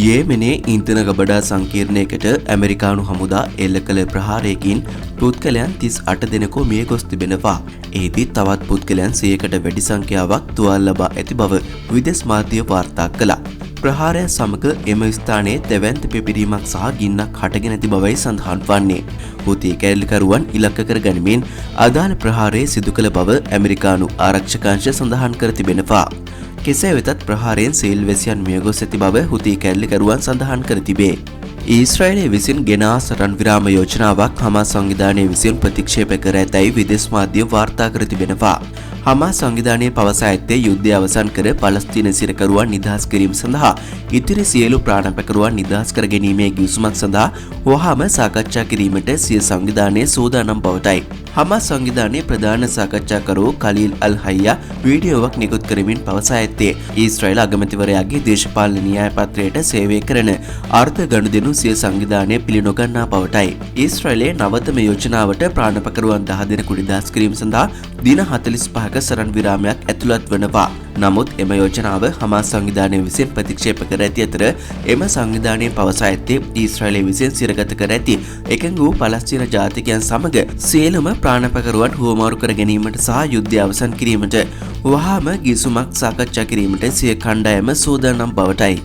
යේමෙනේ ඉන්ධන ගබඩා සංකීර්ණයකට ඇමරිකානු හමුදා එල්ල කළ ප්‍රහාරයකින් පුද්ගලයන් 38 දෙනෙකු මිය ගොස් තිබෙනවා. එහිදී තවත් පුද්ගලයන් 100කට වැඩි සංඛ්‍යාවක් තුවාල ලබා ඇති බව විදේශ මාධ්‍ය වාර්තා කළා. ප්‍රහාරය සමග එම ස්ථානයේ තෙවන්ත පිපිරීමක් සහ ගින්නක් හටගෙන ඇති බවයි සඳහන් වන්නේ. හුති කැරලිකරුවන් ඉලක්ක කර ගනිමින් අදාළ ප්‍රහාරය සිදු කළ බව ඇමරිකානු ආරක්ෂක අංශය සඳහන් කර තිබෙනවා. කෙසේ වෙතත් ප්‍රහාරයෙන් සීල් වැසියන් මියගොස් ඇති බව හුති කැරලිකරුවන් සඳහන් කර තිබේ. ඊශ්‍රායලය විසින් ගෙනා සටන් විරාම යෝජනාවක් හමාස් සංවිධානය විසින් ප්‍රතික්ෂේප කර ඇතැයි විදේශ මාධ්‍ය වාර්තා කර තිබෙනවා. හමාස් සංවිධානය පවසා ඇත්තේ යුද්ධය අවසන් කර පලස්තීන සිරකරුවන් නිදහස් කිරීම සඳහා ඉතිරි සියලු ප්‍රාණපකරුවන් නිදහස් කර ගැනීමේ ගිවිසුමක් සඳහා වහාම සාකච්ඡා කිරීමට සිය සංවිධානය සූදානම් බවටයි. හමාස් සංවිධානයේ ප්‍රධාන සාකච්ඡාකරු කලීල් අල් හයියා වීඩියෝවක් නිකුත් කරමින් පවසා ඇත්තේ ඊශ්‍රායල් අගමැතිවරයාගේ දේශපාලන න්‍යාය පත්‍රයට සේවය කරන අර්ධ ගනුදෙනු සිය සංවිධානය පිළිනොගන්නා බවටයි. ඊශ්‍රායලයේ නවතම යෝජනාවට ප්‍රාණපකරුවන් 10 දෙනෙකු නිදහස් කිරීම සඳහා දින 45ක සරන් විරාමයක් ඇතුළත් වනවා. නමුත් එම යෝජනාව හමාස් සංවිධානය විසින් ප්‍රතික්ෂේප කර ඇති අතර එම සංවිධානය පවසා ඇත්තේ ඊශ්‍රායලය විසින් සිරගත කර ඇති එකඟ වූ පලස්තීන ජාතිකයන් සමග සියලුම ප්‍රාණපකරුවන් හුවමාරු කර ගැනීමට සහ යුද්ධය අවසන් කිරීමට වහාම ගිවිසුමක් සාකච්ඡා කිරීමට සිය කණ්ඩායම සූදානම් බවටයි.